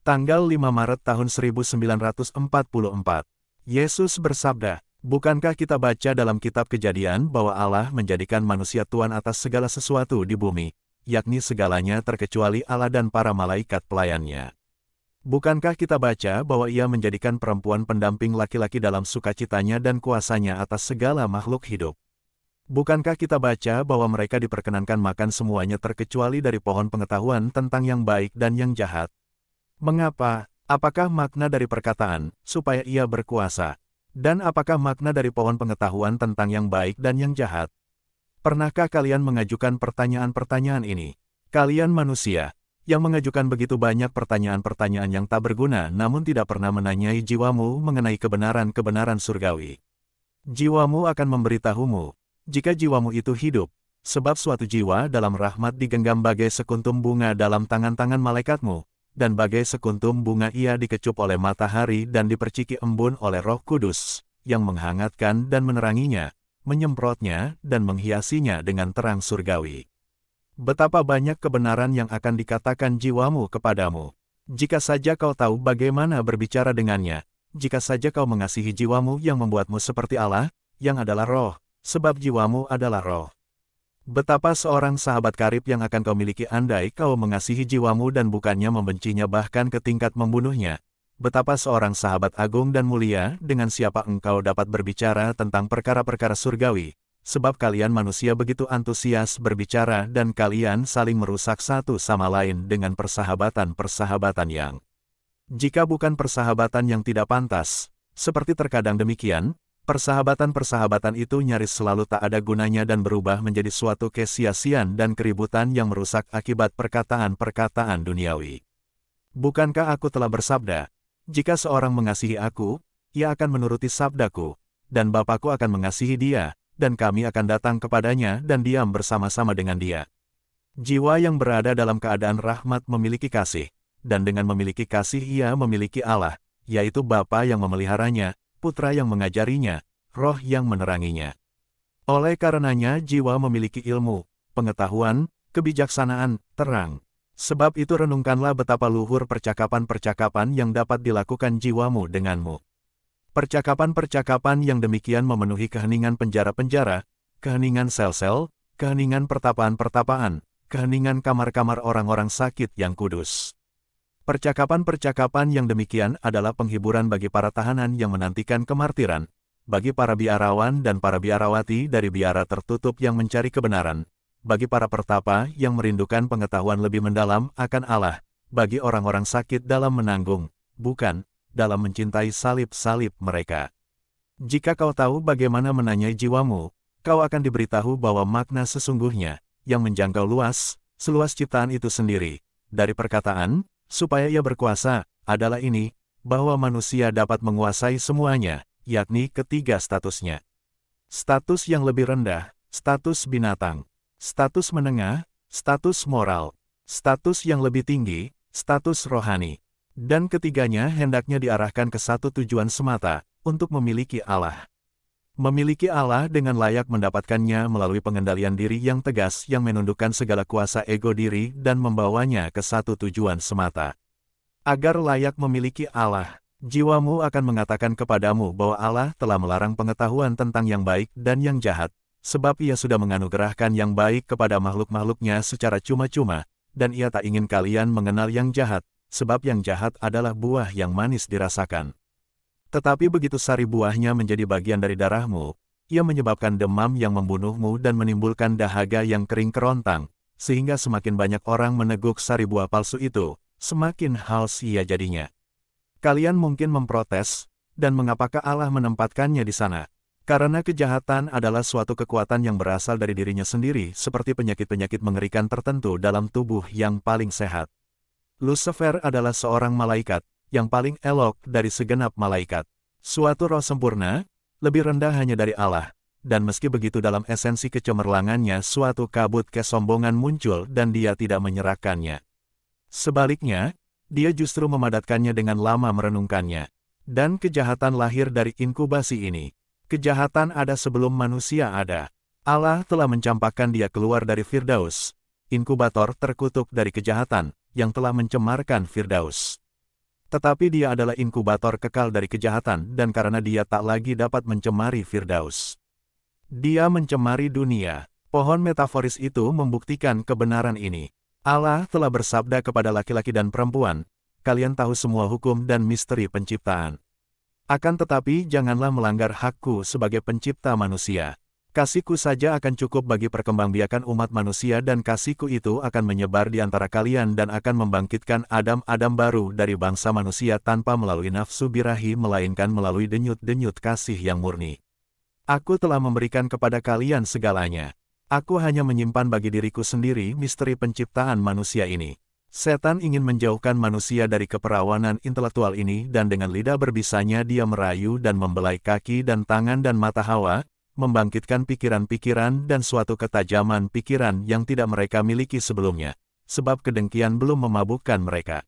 Tanggal 5 Maret tahun 1944, Yesus bersabda, "Bukankah kita baca dalam kitab Kejadian bahwa Allah menjadikan manusia tuan atas segala sesuatu di bumi, yakni segalanya terkecuali Allah dan para malaikat pelayannya? Bukankah kita baca bahwa Ia menjadikan perempuan pendamping laki-laki dalam sukacitanya dan kuasanya atas segala makhluk hidup? Bukankah kita baca bahwa mereka diperkenankan makan semuanya terkecuali dari pohon pengetahuan tentang yang baik dan yang jahat? Mengapa? Apakah makna dari perkataan, supaya Ia berkuasa? Dan apakah makna dari pohon pengetahuan tentang yang baik dan yang jahat? Pernahkah kalian mengajukan pertanyaan-pertanyaan ini? Kalian manusia, yang mengajukan begitu banyak pertanyaan-pertanyaan yang tak berguna namun tidak pernah menanyai jiwamu mengenai kebenaran-kebenaran surgawi. Jiwamu akan memberitahumu, jika jiwamu itu hidup, sebab suatu jiwa dalam rahmat digenggam bagai sekuntum bunga dalam tangan-tangan malaikatmu, dan bagai sekuntum bunga ia dikecup oleh matahari dan diperciki embun oleh Roh Kudus, yang menghangatkan dan meneranginya, menyemprotnya dan menghiasinya dengan terang surgawi. Betapa banyak kebenaran yang akan dikatakan jiwamu kepadamu. Jika saja kau tahu bagaimana berbicara dengannya, jika saja kau mengasihi jiwamu yang membuatmu seperti Allah, yang adalah roh, sebab jiwamu adalah roh. Betapa seorang sahabat karib yang akan kau miliki andai kau mengasihi jiwamu dan bukannya membencinya bahkan ke tingkat membunuhnya. Betapa seorang sahabat agung dan mulia dengan siapa engkau dapat berbicara tentang perkara-perkara surgawi, sebab kalian manusia begitu antusias berbicara dan kalian saling merusak satu sama lain dengan persahabatan-persahabatan yang, jika bukan persahabatan yang tidak pantas, seperti terkadang demikian, persahabatan-persahabatan itu nyaris selalu tak ada gunanya dan berubah menjadi suatu kesia-siaan dan keributan yang merusak akibat perkataan-perkataan duniawi. Bukankah aku telah bersabda, jika seorang mengasihi aku, ia akan menuruti sabdaku, dan Bapakku akan mengasihi dia, dan kami akan datang kepadanya dan diam bersama-sama dengan dia. Jiwa yang berada dalam keadaan rahmat memiliki kasih, dan dengan memiliki kasih ia memiliki Allah, yaitu Bapa yang memeliharanya, Putra yang mengajarinya, Roh yang meneranginya. Oleh karenanya jiwa memiliki ilmu, pengetahuan, kebijaksanaan, terang. Sebab itu renungkanlah betapa luhur percakapan-percakapan yang dapat dilakukan jiwamu denganmu. Percakapan-percakapan yang demikian memenuhi keheningan penjara-penjara, keheningan sel-sel, keheningan pertapaan-pertapaan, keheningan kamar-kamar orang-orang sakit yang kudus. Percakapan-percakapan yang demikian adalah penghiburan bagi para tahanan yang menantikan kemartiran, bagi para biarawan dan para biarawati dari biara tertutup yang mencari kebenaran, bagi para pertapa yang merindukan pengetahuan lebih mendalam akan Allah, bagi orang-orang sakit dalam menanggung, bukan, dalam mencintai salib-salib mereka. Jika kau tahu bagaimana menanyai jiwamu, kau akan diberitahu bahwa makna sesungguhnya, yang menjangkau luas, seluas ciptaan itu sendiri, dari perkataan, supaya ia berkuasa, adalah ini, bahwa manusia dapat menguasai semuanya, yakni ketiga statusnya. Status yang lebih rendah, status binatang. Status menengah, status moral. Status yang lebih tinggi, status rohani. Dan ketiganya hendaknya diarahkan ke satu tujuan semata, untuk memiliki Allah. Memiliki Allah dengan layak mendapatkannya melalui pengendalian diri yang tegas yang menundukkan segala kuasa ego diri dan membawanya ke satu tujuan semata. Agar layak memiliki Allah, jiwamu akan mengatakan kepadamu bahwa Allah telah melarang pengetahuan tentang yang baik dan yang jahat, sebab Ia sudah menganugerahkan yang baik kepada makhluk-makhluknya secara cuma-cuma, dan Ia tak ingin kalian mengenal yang jahat, sebab yang jahat adalah buah yang manis dirasakan. Tetapi begitu sari buahnya menjadi bagian dari darahmu, ia menyebabkan demam yang membunuhmu dan menimbulkan dahaga yang kering kerontang, sehingga semakin banyak orang meneguk sari buah palsu itu, semakin haus ia jadinya. Kalian mungkin memprotes, dan mengapakah Allah menempatkannya di sana? Karena kejahatan adalah suatu kekuatan yang berasal dari dirinya sendiri seperti penyakit-penyakit mengerikan tertentu dalam tubuh yang paling sehat. Lucifer adalah seorang malaikat, yang paling elok dari segenap malaikat. Suatu roh sempurna, lebih rendah hanya dari Allah, dan meski begitu dalam esensi kecemerlangannya suatu kabut kesombongan muncul dan dia tidak menyerahkannya. Sebaliknya, dia justru memadatkannya dengan lama merenungkannya. Dan kejahatan lahir dari inkubasi ini. Kejahatan ada sebelum manusia ada. Allah telah mencampakkan dia keluar dari Firdaus, inkubator terkutuk dari kejahatan, yang telah mencemarkan Firdaus. Tetapi dia adalah inkubator kekal dari kejahatan dan karena dia tak lagi dapat mencemari Firdaus. Dia mencemari dunia. Pohon metaforis itu membuktikan kebenaran ini. Allah telah bersabda kepada laki-laki dan perempuan, kalian tahu semua hukum dan misteri penciptaan. Akan tetapi janganlah melanggar hakku sebagai pencipta manusia. Kasihku saja akan cukup bagi perkembangbiakan umat manusia dan kasihku itu akan menyebar di antara kalian dan akan membangkitkan Adam-Adam baru dari bangsa manusia tanpa melalui nafsu birahi melainkan melalui denyut-denyut kasih yang murni. Aku telah memberikan kepada kalian segalanya. Aku hanya menyimpan bagi diriku sendiri misteri penciptaan manusia ini. Setan ingin menjauhkan manusia dari keperawanan intelektual ini dan dengan lidah berbisanya dia merayu dan membelai kaki dan tangan dan mata Hawa, membangkitkan pikiran-pikiran dan suatu ketajaman pikiran yang tidak mereka miliki sebelumnya, sebab kedengkian belum memabukkan mereka.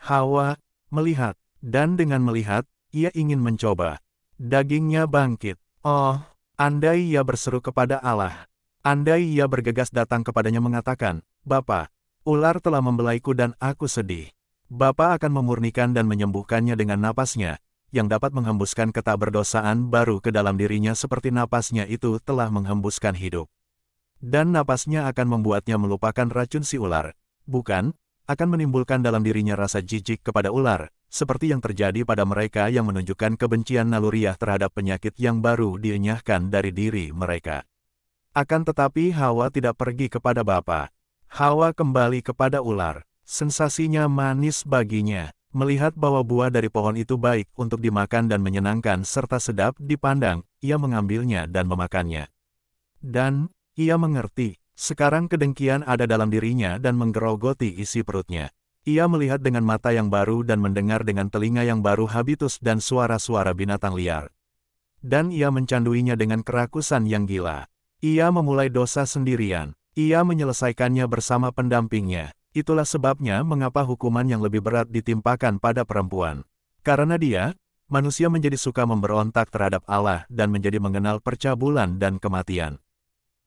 Hawa melihat, dan dengan melihat, ia ingin mencoba. Dagingnya bangkit. Oh, andai ia berseru kepada Allah. Andai ia bergegas datang kepadanya mengatakan, Bapa, ular telah membelaiku dan aku sedih. Bapa akan memurnikan dan menyembuhkannya dengan napasnya, yang dapat menghembuskan ketakberdosaan baru ke dalam dirinya seperti napasnya itu telah menghembuskan hidup. Dan napasnya akan membuatnya melupakan racun si ular, bukan, akan menimbulkan dalam dirinya rasa jijik kepada ular, seperti yang terjadi pada mereka yang menunjukkan kebencian naluriah terhadap penyakit yang baru dienyahkan dari diri mereka. Akan tetapi Hawa tidak pergi kepada Bapa. Hawa kembali kepada ular. Sensasinya manis baginya. Melihat bahwa buah dari pohon itu baik untuk dimakan dan menyenangkan serta sedap dipandang, ia mengambilnya dan memakannya. Dan, ia mengerti, sekarang kedengkian ada dalam dirinya dan menggerogoti isi perutnya. Ia melihat dengan mata yang baru dan mendengar dengan telinga yang baru habitus dan suara-suara binatang liar. Dan ia mencanduinya dengan kerakusan yang gila. Ia memulai dosa sendirian. Ia menyelesaikannya bersama pendampingnya. Itulah sebabnya mengapa hukuman yang lebih berat ditimpakan pada perempuan. Karena dia, manusia menjadi suka memberontak terhadap Allah dan menjadi mengenal percabulan dan kematian.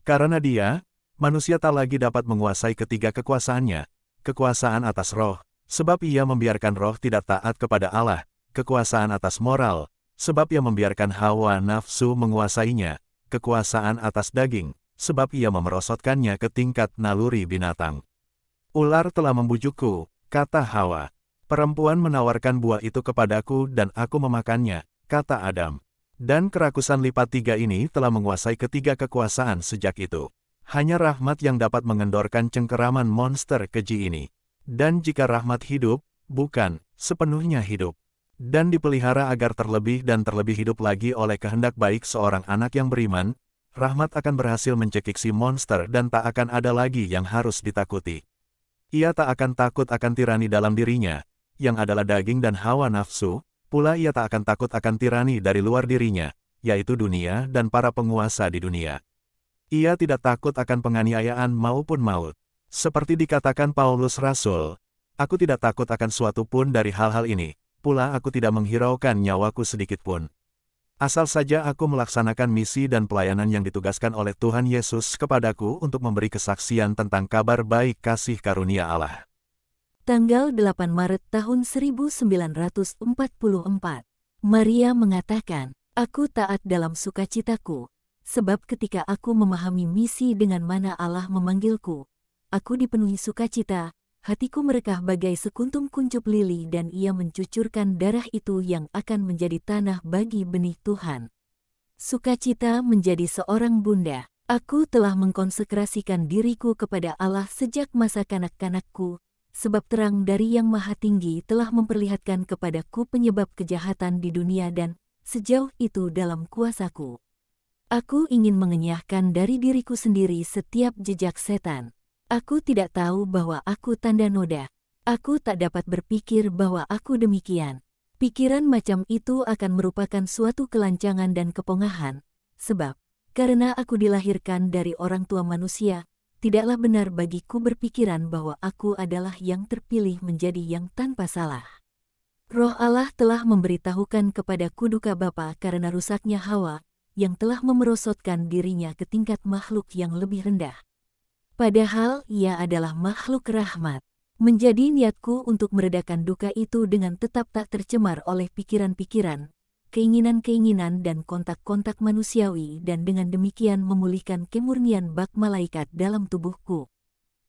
Karena dia, manusia tak lagi dapat menguasai ketiga kekuasaannya, kekuasaan atas roh, sebab ia membiarkan roh tidak taat kepada Allah, kekuasaan atas moral, sebab ia membiarkan hawa nafsu menguasainya, kekuasaan atas daging, sebab ia memerosotkannya ke tingkat naluri binatang. Ular telah membujukku, kata Hawa. Perempuan menawarkan buah itu kepadaku dan aku memakannya, kata Adam. Dan kerakusan lipat tiga ini telah menguasai ketiga kekuasaan sejak itu. Hanya rahmat yang dapat mengendorkan cengkeraman monster keji ini. Dan jika rahmat hidup, bukan sepenuhnya hidup. Dan dipelihara agar terlebih dan terlebih hidup lagi oleh kehendak baik seorang anak yang beriman, rahmat akan berhasil mencekik si monster dan tak akan ada lagi yang harus ditakuti. Ia tak akan takut akan tirani dalam dirinya, yang adalah daging dan hawa nafsu, pula ia tak akan takut akan tirani dari luar dirinya, yaitu dunia dan para penguasa di dunia. Ia tidak takut akan penganiayaan maupun maut. Seperti dikatakan Paulus Rasul, aku tidak takut akan suatu pun dari hal-hal ini, pula aku tidak menghiraukan nyawaku sedikit pun. Asal saja aku melaksanakan misi dan pelayanan yang ditugaskan oleh Tuhan Yesus kepadaku untuk memberi kesaksian tentang kabar baik kasih karunia Allah. Tanggal 8 Maret tahun 1944, Maria mengatakan, aku taat dalam sukacitaku, sebab ketika aku memahami misi dengan mana Allah memanggilku, aku dipenuhi sukacita, hatiku merekah bagai sekuntum kuncup lili dan ia mencucurkan darah itu yang akan menjadi tanah bagi benih Tuhan. Sukacita menjadi seorang bunda. Aku telah mengkonsekrasikan diriku kepada Allah sejak masa kanak-kanakku, sebab terang dari Yang Maha Tinggi telah memperlihatkan kepadaku penyebab kejahatan di dunia dan sejauh itu dalam kuasaku. Aku ingin mengenyahkan dari diriku sendiri setiap jejak setan. Aku tidak tahu bahwa aku tanda noda. Aku tak dapat berpikir bahwa aku demikian. Pikiran macam itu akan merupakan suatu kelancangan dan kepongahan. Sebab, karena aku dilahirkan dari orang tua manusia, tidaklah benar bagiku berpikiran bahwa aku adalah yang terpilih menjadi yang tanpa salah. Roh Allah telah memberitahukan kepadaku duka Bapa karena rusaknya Hawa, yang telah memerosotkan dirinya ke tingkat makhluk yang lebih rendah. Padahal ia adalah makhluk rahmat. Menjadi niatku untuk meredakan duka itu dengan tetap tak tercemar oleh pikiran-pikiran, keinginan-keinginan dan kontak-kontak manusiawi dan dengan demikian memulihkan kemurnian bak malaikat dalam tubuhku.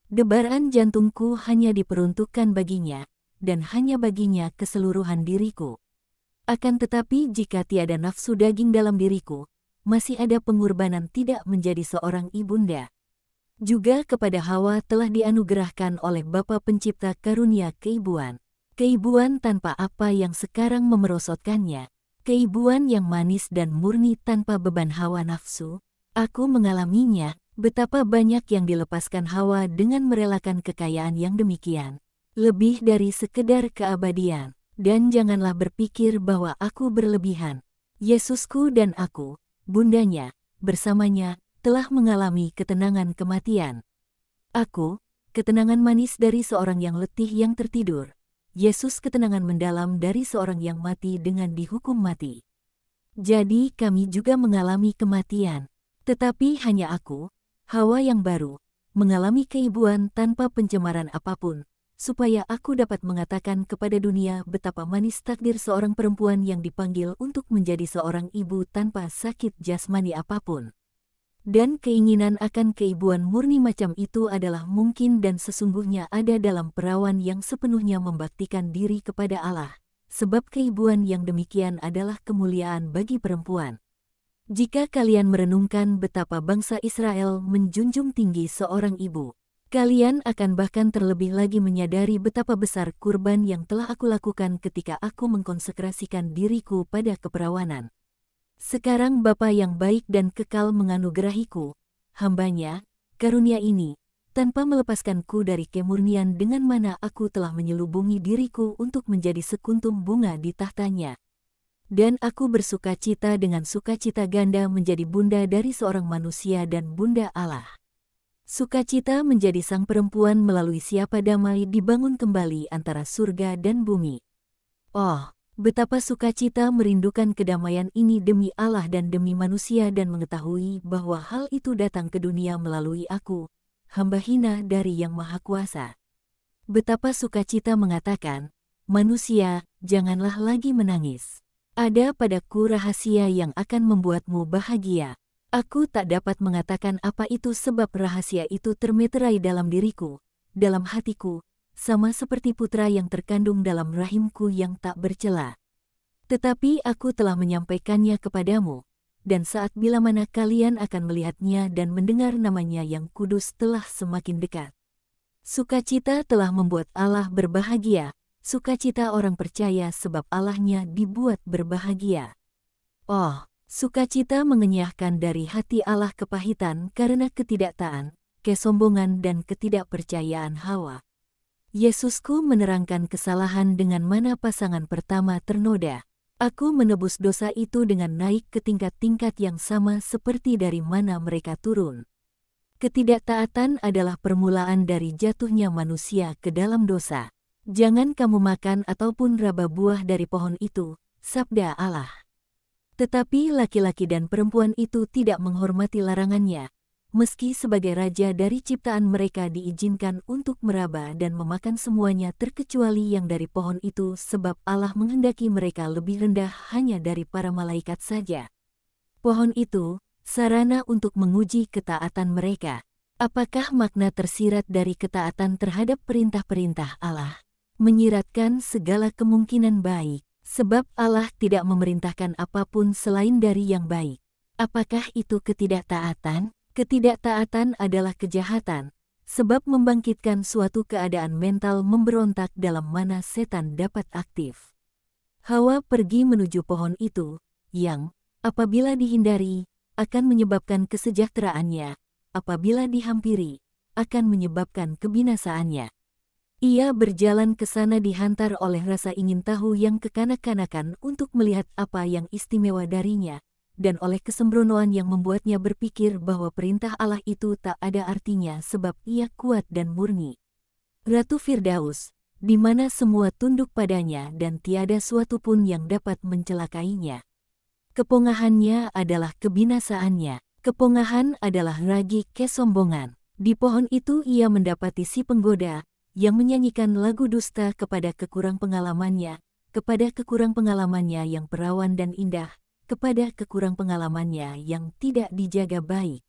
Debaran jantungku hanya diperuntukkan baginya, dan hanya baginya keseluruhan diriku. Akan tetapi jika tiada nafsu daging dalam diriku, masih ada pengorbanan tidak menjadi seorang ibunda. Juga kepada Hawa telah dianugerahkan oleh Bapa Pencipta karunia keibuan. Keibuan tanpa apa yang sekarang memerosotkannya. Keibuan yang manis dan murni tanpa beban hawa nafsu. Aku mengalaminya, betapa banyak yang dilepaskan Hawa dengan merelakan kekayaan yang demikian. Lebih dari sekedar keabadian. Dan janganlah berpikir bahwa aku berlebihan. Yesusku dan aku, bundanya, bersamanya, telah mengalami ketenangan kematian. Aku, ketenangan manis dari seorang yang letih yang tertidur. Yesus ketenangan mendalam dari seorang yang mati dengan dihukum mati. Jadi kami juga mengalami kematian. Tetapi hanya aku, Hawa yang baru, mengalami keibuan tanpa pencemaran apapun, supaya aku dapat mengatakan kepada dunia betapa manis takdir seorang perempuan yang dipanggil untuk menjadi seorang ibu tanpa sakit jasmani apapun. Dan keinginan akan keibuan murni macam itu adalah mungkin dan sesungguhnya ada dalam perawan yang sepenuhnya membaktikan diri kepada Allah, sebab keibuan yang demikian adalah kemuliaan bagi perempuan. Jika kalian merenungkan betapa bangsa Israel menjunjung tinggi seorang ibu, kalian akan bahkan terlebih lagi menyadari betapa besar kurban yang telah aku lakukan ketika aku mengkonsekrasikan diriku pada keperawanan. Sekarang Bapa yang baik dan kekal menganugerahiku, hambanya, karunia ini, tanpa melepaskanku dari kemurnian dengan mana aku telah menyelubungi diriku untuk menjadi sekuntum bunga di tahtanya. Dan aku bersukacita dengan sukacita ganda menjadi bunda dari seorang manusia dan bunda Allah. Sukacita menjadi sang perempuan melalui siapa damai dibangun kembali antara surga dan bumi. Oh, betapa sukacita merindukan kedamaian ini demi Allah dan demi manusia dan mengetahui bahwa hal itu datang ke dunia melalui aku, hamba hina dari Yang Maha Kuasa. Betapa sukacita mengatakan, manusia, janganlah lagi menangis. Ada padaku rahasia yang akan membuatmu bahagia. Aku tak dapat mengatakan apa itu sebab rahasia itu termeterai dalam diriku, dalam hatiku, sama seperti putra yang terkandung dalam rahimku yang tak bercela. Tetapi aku telah menyampaikannya kepadamu, dan saat bila mana kalian akan melihatnya dan mendengar namanya yang kudus telah semakin dekat. Sukacita telah membuat Allah berbahagia, sukacita orang percaya sebab Allahnya dibuat berbahagia. Oh, sukacita mengenyahkan dari hati Allah kepahitan karena ketidaktaatan, kesombongan dan ketidakpercayaan Hawa. Yesusku menerangkan kesalahan dengan mana pasangan pertama ternoda. Aku menebus dosa itu dengan naik ke tingkat-tingkat yang sama seperti dari mana mereka turun. Ketidaktaatan adalah permulaan dari jatuhnya manusia ke dalam dosa. Jangan kamu makan ataupun raba buah dari pohon itu, sabda Allah. Tetapi laki-laki dan perempuan itu tidak menghormati larangannya. Meski sebagai raja dari ciptaan mereka diizinkan untuk meraba dan memakan semuanya terkecuali yang dari pohon itu sebab Allah menghendaki mereka lebih rendah hanya dari para malaikat saja. Pohon itu, sarana untuk menguji ketaatan mereka. Apakah makna tersirat dari ketaatan terhadap perintah-perintah Allah? Menyiratkan segala kemungkinan baik, sebab Allah tidak memerintahkan apapun selain dari yang baik. Apakah itu ketidaktaatan? Ketidaktaatan adalah kejahatan, sebab membangkitkan suatu keadaan mental memberontak dalam mana setan dapat aktif. Hawa pergi menuju pohon itu, yang, apabila dihindari, akan menyebabkan kesejahteraannya, apabila dihampiri, akan menyebabkan kebinasaannya. Ia berjalan ke sana dihantar oleh rasa ingin tahu yang kekanak-kanakan untuk melihat apa yang istimewa darinya, dan oleh kesembronoan yang membuatnya berpikir bahwa perintah Allah itu tak ada artinya sebab ia kuat dan murni. Ratu Firdaus, di mana semua tunduk padanya dan tiada suatu pun yang dapat mencelakainya. Kepongahannya adalah kebinasaannya. Kepongahan adalah ragi kesombongan. Di pohon itu ia mendapati si penggoda, yang menyanyikan lagu dusta kepada kekurang pengalamannya yang perawan dan indah, kepada kekurang pengalamannya yang tidak dijaga baik.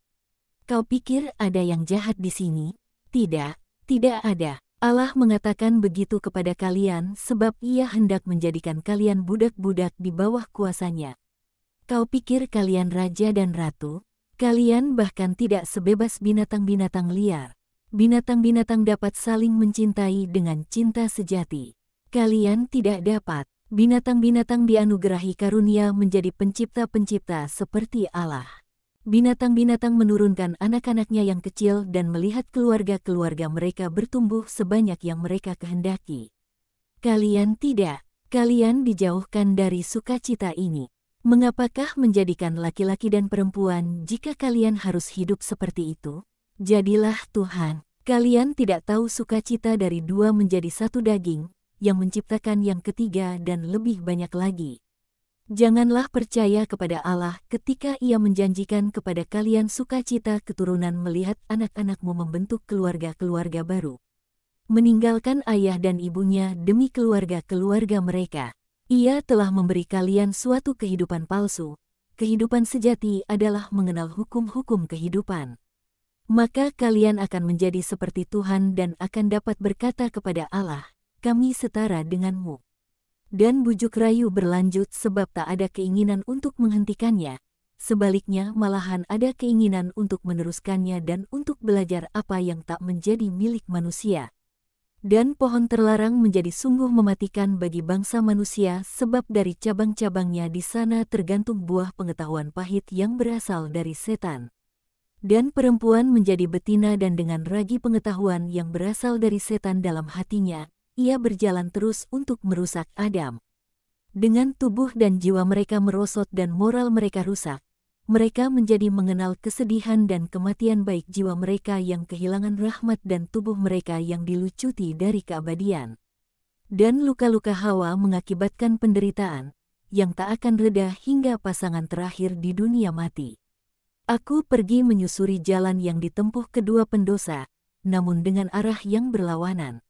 Kau pikir ada yang jahat di sini? Tidak, tidak ada. Allah mengatakan begitu kepada kalian sebab Ia hendak menjadikan kalian budak-budak di bawah kuasanya. Kau pikir kalian raja dan ratu? Kalian bahkan tidak sebebas binatang-binatang liar. Binatang-binatang dapat saling mencintai dengan cinta sejati. Kalian tidak dapat. Binatang-binatang dianugerahi karunia menjadi pencipta-pencipta seperti Allah. Binatang-binatang menurunkan anak-anaknya yang kecil dan melihat keluarga-keluarga mereka bertumbuh sebanyak yang mereka kehendaki. Kalian tidak. Kalian dijauhkan dari sukacita ini. Mengapakah menjadikan laki-laki dan perempuan jika kalian harus hidup seperti itu? Jadilah Tuhan. Kalian tidak tahu sukacita dari dua menjadi satu daging, yang menciptakan yang ketiga dan lebih banyak lagi. Janganlah percaya kepada Allah ketika Ia menjanjikan kepada kalian sukacita keturunan melihat anak-anakmu membentuk keluarga-keluarga baru. Meninggalkan ayah dan ibunya demi keluarga-keluarga mereka. Ia telah memberi kalian suatu kehidupan palsu. Kehidupan sejati adalah mengenal hukum-hukum kehidupan. Maka kalian akan menjadi seperti Tuhan dan akan dapat berkata kepada Allah, "Kami setara denganmu." Dan bujuk rayu berlanjut sebab tak ada keinginan untuk menghentikannya. Sebaliknya malahan ada keinginan untuk meneruskannya dan untuk belajar apa yang tak menjadi milik manusia. Dan pohon terlarang menjadi sungguh mematikan bagi bangsa manusia sebab dari cabang-cabangnya di sana tergantung buah pengetahuan pahit yang berasal dari setan. Dan perempuan menjadi betina dan dengan ragi pengetahuan yang berasal dari setan dalam hatinya, ia berjalan terus untuk merusak Adam. Dengan tubuh dan jiwa mereka merosot dan moral mereka rusak, mereka menjadi mengenal kesedihan dan kematian baik jiwa mereka yang kehilangan rahmat dan tubuh mereka yang dilucuti dari keabadian. Dan luka-luka Hawa mengakibatkan penderitaan, yang tak akan reda hingga pasangan terakhir di dunia mati. Aku pergi menyusuri jalan yang ditempuh kedua pendosa, namun dengan arah yang berlawanan.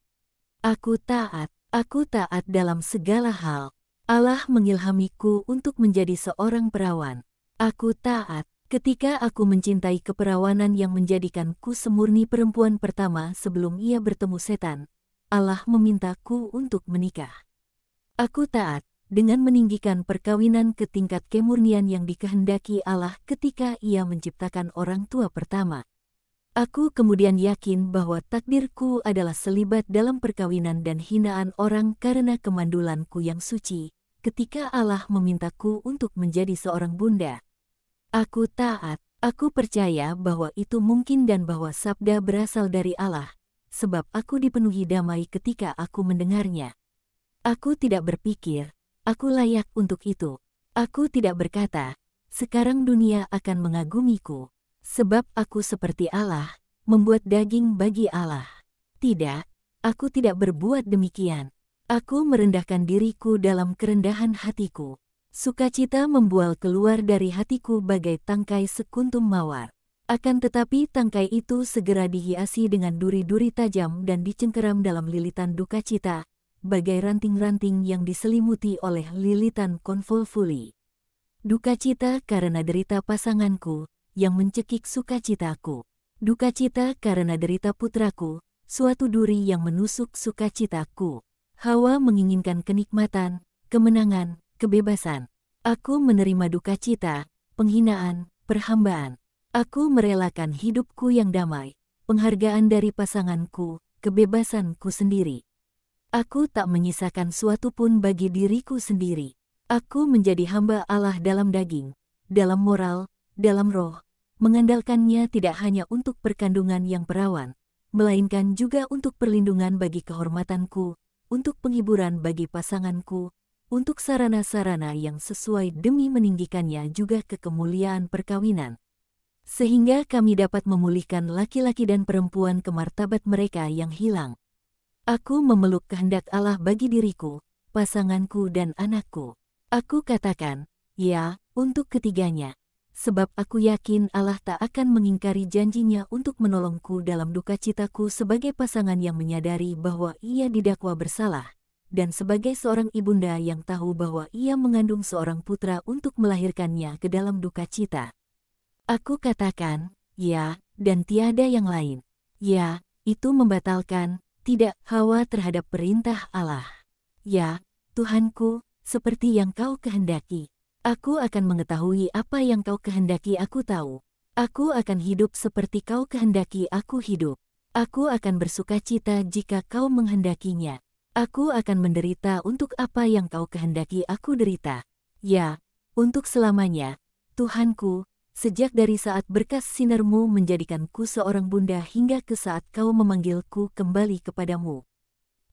Aku taat dalam segala hal. Allah mengilhamiku untuk menjadi seorang perawan. Aku taat ketika aku mencintai keperawanan yang menjadikanku semurni perempuan pertama sebelum ia bertemu setan. Allah memintaku untuk menikah. Aku taat dengan meninggikan perkawinan ke tingkat kemurnian yang dikehendaki Allah ketika Ia menciptakan orang tua pertama. Aku kemudian yakin bahwa takdirku adalah selibat dalam perkawinan dan hinaan orang karena kemandulanku yang suci, ketika Allah memintaku untuk menjadi seorang bunda. Aku taat, aku percaya bahwa itu mungkin dan bahwa sabda berasal dari Allah, sebab aku dipenuhi damai ketika aku mendengarnya. Aku tidak berpikir, aku layak untuk itu. Aku tidak berkata, sekarang dunia akan mengagumiku, sebab aku seperti Allah, membuat daging bagi Allah. Tidak, aku tidak berbuat demikian. Aku merendahkan diriku dalam kerendahan hatiku. Sukacita membual keluar dari hatiku bagai tangkai sekuntum mawar. Akan tetapi tangkai itu segera dihiasi dengan duri-duri tajam dan dicengkeram dalam lilitan duka cita, bagai ranting-ranting yang diselimuti oleh lilitan konvolvuli. Duka cita karena derita pasanganku, yang mencekik sukacitaku. Duka cita karena derita putraku, suatu duri yang menusuk sukacitaku. Hawa menginginkan kenikmatan, kemenangan, kebebasan. Aku menerima duka cita, penghinaan, perhambaan. Aku merelakan hidupku yang damai, penghargaan dari pasanganku, kebebasanku sendiri. Aku tak menyisakan suatu pun bagi diriku sendiri. Aku menjadi hamba Allah dalam daging, dalam moral, dalam roh, mengandalkannya tidak hanya untuk perkandungan yang perawan, melainkan juga untuk perlindungan bagi kehormatanku, untuk penghiburan bagi pasanganku, untuk sarana-sarana yang sesuai demi meninggikannya juga ke kemuliaan perkawinan. Sehingga kami dapat memulihkan laki-laki dan perempuan ke martabat mereka yang hilang. Aku memeluk kehendak Allah bagi diriku, pasanganku dan anakku. Aku katakan, ya, untuk ketiganya. sebab aku yakin Allah tak akan mengingkari janjinya untuk menolongku dalam duka citaku sebagai pasangan yang menyadari bahwa ia didakwa bersalah, dan sebagai seorang ibunda yang tahu bahwa ia mengandung seorang putra untuk melahirkannya ke dalam duka cita. Aku katakan, ya, dan tiada yang lain. Ya, itu membatalkan, tidak Hawa terhadap perintah Allah. Ya, Tuhanku, seperti yang kau kehendaki. Aku akan mengetahui apa yang kau kehendaki aku tahu. Aku akan hidup seperti kau kehendaki aku hidup. Aku akan bersukacita jika kau menghendakinya. Aku akan menderita untuk apa yang kau kehendaki aku derita. Ya, untuk selamanya, Tuhanku, sejak dari saat berkas sinarmu menjadikanku seorang bunda hingga ke saat kau memanggilku kembali kepadamu.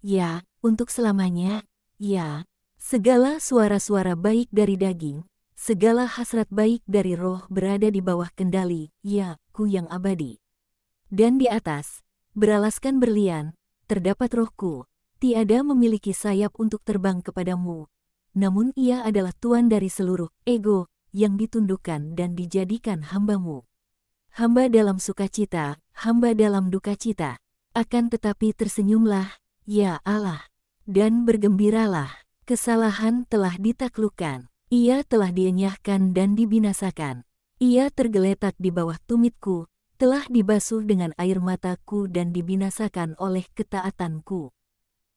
Ya, untuk selamanya, ya. Segala suara-suara baik dari daging, segala hasrat baik dari roh berada di bawah kendali, ya, ku yang abadi. Dan di atas, beralaskan berlian, terdapat rohku, tiada memiliki sayap untuk terbang kepadamu. Namun ia adalah tuan dari seluruh ego, yang ditundukkan dan dijadikan hambamu. Hamba dalam sukacita, hamba dalam duka cita. Akan tetapi tersenyumlah, ya Allah, dan bergembiralah. Kesalahan telah ditaklukkan. Ia telah dienyahkan dan dibinasakan. Ia tergeletak di bawah tumitku, telah dibasuh dengan air mataku dan dibinasakan oleh ketaatanku.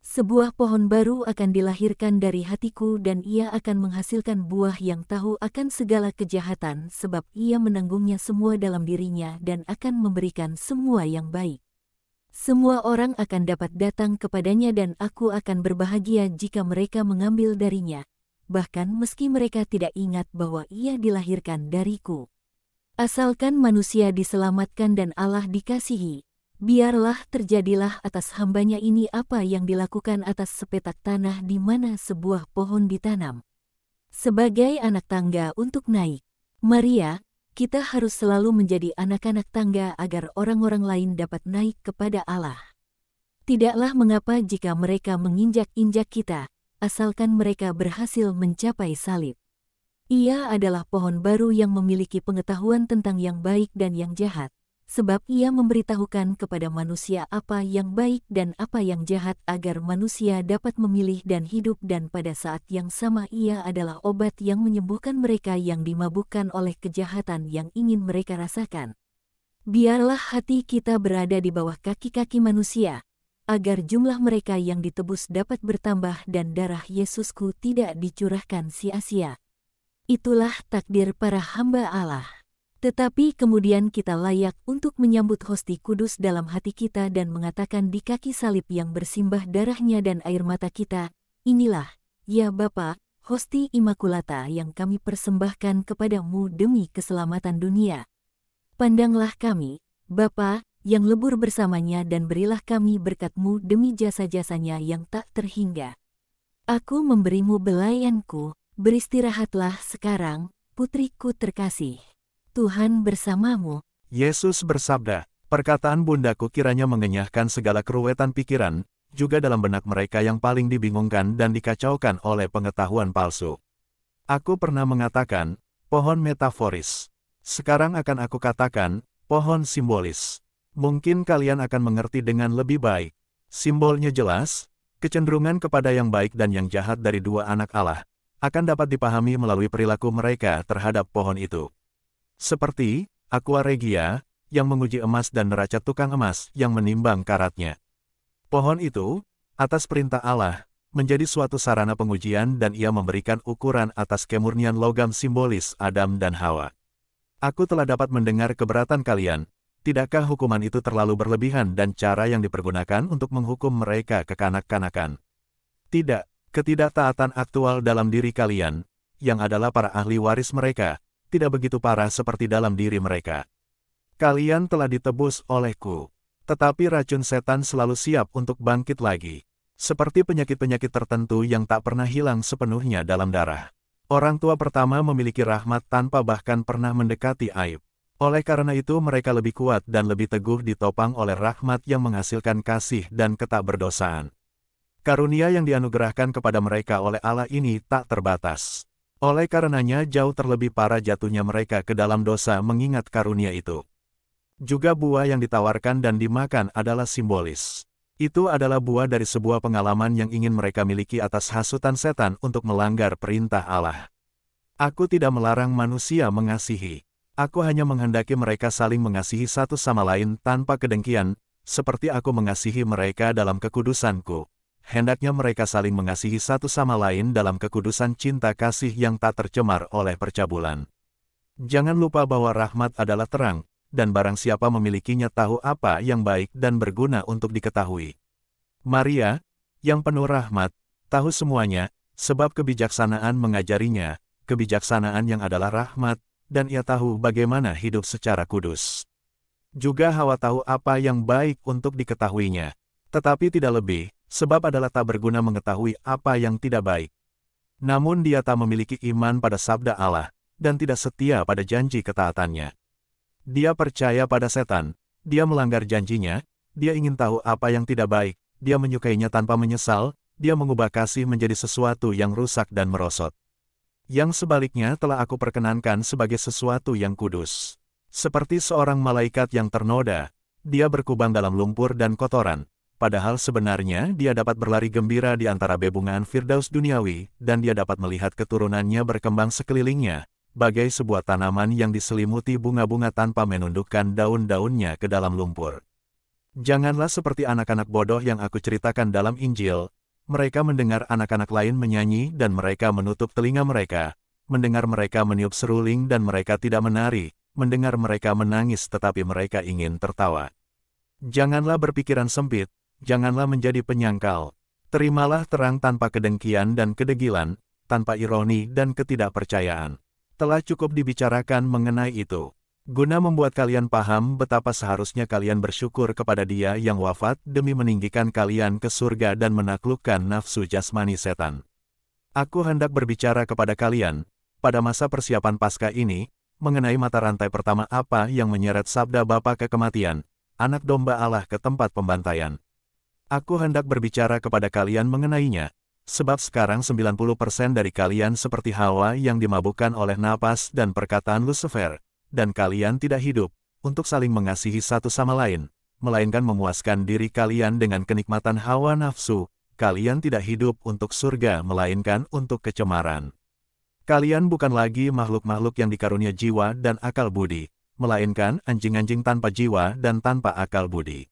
Sebuah pohon baru akan dilahirkan dari hatiku dan ia akan menghasilkan buah yang tahu akan segala kejahatan sebab ia menanggungnya semua dalam dirinya dan akan memberikan semua yang baik. Semua orang akan dapat datang kepadanya dan aku akan berbahagia jika mereka mengambil darinya, bahkan meski mereka tidak ingat bahwa ia dilahirkan dariku. Asalkan manusia diselamatkan dan Allah dikasihi, biarlah terjadilah atas hambanya ini apa yang dilakukan atas sepetak tanah di mana sebuah pohon ditanam. Sebagai anak tangga untuk naik, Maria, kita harus selalu menjadi anak-anak tangga agar orang-orang lain dapat naik kepada Allah. Tidaklah mengapa jika mereka menginjak-injak kita, asalkan mereka berhasil mencapai salib. Ia adalah pohon baru yang memiliki pengetahuan tentang yang baik dan yang jahat, sebab ia memberitahukan kepada manusia apa yang baik dan apa yang jahat agar manusia dapat memilih dan hidup, dan pada saat yang sama ia adalah obat yang menyembuhkan mereka yang dimabukkan oleh kejahatan yang ingin mereka rasakan. Biarlah hati kita berada di bawah kaki-kaki manusia, agar jumlah mereka yang ditebus dapat bertambah dan darah Yesusku tidak dicurahkan sia-sia. Itulah takdir para hamba Allah. Tetapi kemudian kita layak untuk menyambut hosti kudus dalam hati kita dan mengatakan di kaki salib yang bersimbah darahnya dan air mata kita, inilah, ya Bapa, hosti imakulata yang kami persembahkan kepadamu demi keselamatan dunia. Pandanglah kami, Bapa, yang lebur bersamanya dan berilah kami berkat-Mu demi jasa-jasanya yang tak terhingga. Aku memberimu belayanku, beristirahatlah sekarang, putriku terkasih. Tuhan bersamamu. Yesus bersabda, perkataan bundaku kiranya mengenyahkan segala keruwetan pikiran, juga dalam benak mereka yang paling dibingungkan dan dikacaukan oleh pengetahuan palsu. Aku pernah mengatakan, pohon metaforis. Sekarang akan aku katakan, pohon simbolis. Mungkin kalian akan mengerti dengan lebih baik. Simbolnya jelas, kecenderungan kepada yang baik dan yang jahat dari dua anak Allah, akan dapat dipahami melalui perilaku mereka terhadap pohon itu. Seperti aqua regia, yang menguji emas dan neraca tukang emas yang menimbang karatnya. Pohon itu, atas perintah Allah, menjadi suatu sarana pengujian dan ia memberikan ukuran atas kemurnian logam simbolis Adam dan Hawa. Aku telah dapat mendengar keberatan kalian, tidakkah hukuman itu terlalu berlebihan dan cara yang dipergunakan untuk menghukum mereka kekanak-kanakan? Tidak, ketidaktaatan aktual dalam diri kalian, yang adalah para ahli waris mereka, tidak begitu parah seperti dalam diri mereka. Kalian telah ditebus olehku, tetapi racun setan selalu siap untuk bangkit lagi. Seperti penyakit-penyakit tertentu yang tak pernah hilang sepenuhnya dalam darah. Orang tua pertama memiliki rahmat tanpa bahkan pernah mendekati aib. Oleh karena itu mereka lebih kuat dan lebih teguh ditopang oleh rahmat yang menghasilkan kasih dan ketakberdosaan. Karunia yang dianugerahkan kepada mereka oleh Allah ini tak terbatas. Oleh karenanya jauh terlebih parah jatuhnya mereka ke dalam dosa mengingat karunia itu. Juga buah yang ditawarkan dan dimakan adalah simbolis. Itu adalah buah dari sebuah pengalaman yang ingin mereka miliki atas hasutan setan untuk melanggar perintah Allah. Aku tidak melarang manusia mengasihi. Aku hanya menghendaki mereka saling mengasihi satu sama lain tanpa kedengkian, seperti aku mengasihi mereka dalam kekudusanku. Hendaknya mereka saling mengasihi satu sama lain dalam kekudusan cinta kasih yang tak tercemar oleh percabulan. Jangan lupa bahwa rahmat adalah terang, dan barang siapa memilikinya tahu apa yang baik dan berguna untuk diketahui. Maria, yang penuh rahmat, tahu semuanya, sebab kebijaksanaan mengajarinya, kebijaksanaan yang adalah rahmat, dan ia tahu bagaimana hidup secara kudus. Juga Hawa tahu apa yang baik untuk diketahuinya, tetapi tidak lebih, sebab adalah tak berguna mengetahui apa yang tidak baik. Namun dia tak memiliki iman pada sabda Allah, dan tidak setia pada janji ketaatannya. Dia percaya pada setan, dia melanggar janjinya, dia ingin tahu apa yang tidak baik, dia menyukainya tanpa menyesal, dia mengubah kasih menjadi sesuatu yang rusak dan merosot. Yang sebaliknya telah aku perkenankan sebagai sesuatu yang kudus. Seperti seorang malaikat yang ternoda, dia berkubang dalam lumpur dan kotoran. Padahal sebenarnya dia dapat berlari gembira di antara bebungan Firdaus duniawi, dan dia dapat melihat keturunannya berkembang sekelilingnya, bagai sebuah tanaman yang diselimuti bunga-bunga tanpa menundukkan daun-daunnya ke dalam lumpur. Janganlah seperti anak-anak bodoh yang aku ceritakan dalam Injil, mereka mendengar anak-anak lain menyanyi dan mereka menutup telinga mereka, mendengar mereka meniup seruling dan mereka tidak menari, mendengar mereka menangis tetapi mereka ingin tertawa. Janganlah berpikiran sempit, janganlah menjadi penyangkal. Terimalah terang tanpa kedengkian dan kedegilan, tanpa ironi dan ketidakpercayaan. Telah cukup dibicarakan mengenai itu, guna membuat kalian paham betapa seharusnya kalian bersyukur kepada Dia yang wafat demi meninggikan kalian ke surga dan menaklukkan nafsu jasmani setan. Aku hendak berbicara kepada kalian, pada masa persiapan Paskah ini, mengenai mata rantai pertama apa yang menyeret sabda Bapa ke kematian, anak domba Allah ke tempat pembantaian. Aku hendak berbicara kepada kalian mengenainya, sebab sekarang 90% dari kalian seperti Hawa yang dimabukkan oleh napas dan perkataan Lucifer, dan kalian tidak hidup untuk saling mengasihi satu sama lain, melainkan memuaskan diri kalian dengan kenikmatan hawa nafsu. Kalian tidak hidup untuk surga melainkan untuk kecemaran. Kalian bukan lagi makhluk-makhluk yang dikarunia jiwa dan akal budi, melainkan anjing-anjing tanpa jiwa dan tanpa akal budi.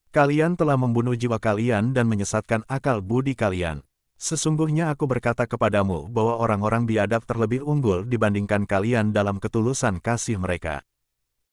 Kalian telah membunuh jiwa kalian dan menyesatkan akal budi kalian. Sesungguhnya aku berkata kepadamu bahwa orang-orang biadab terlebih unggul dibandingkan kalian dalam ketulusan kasih mereka.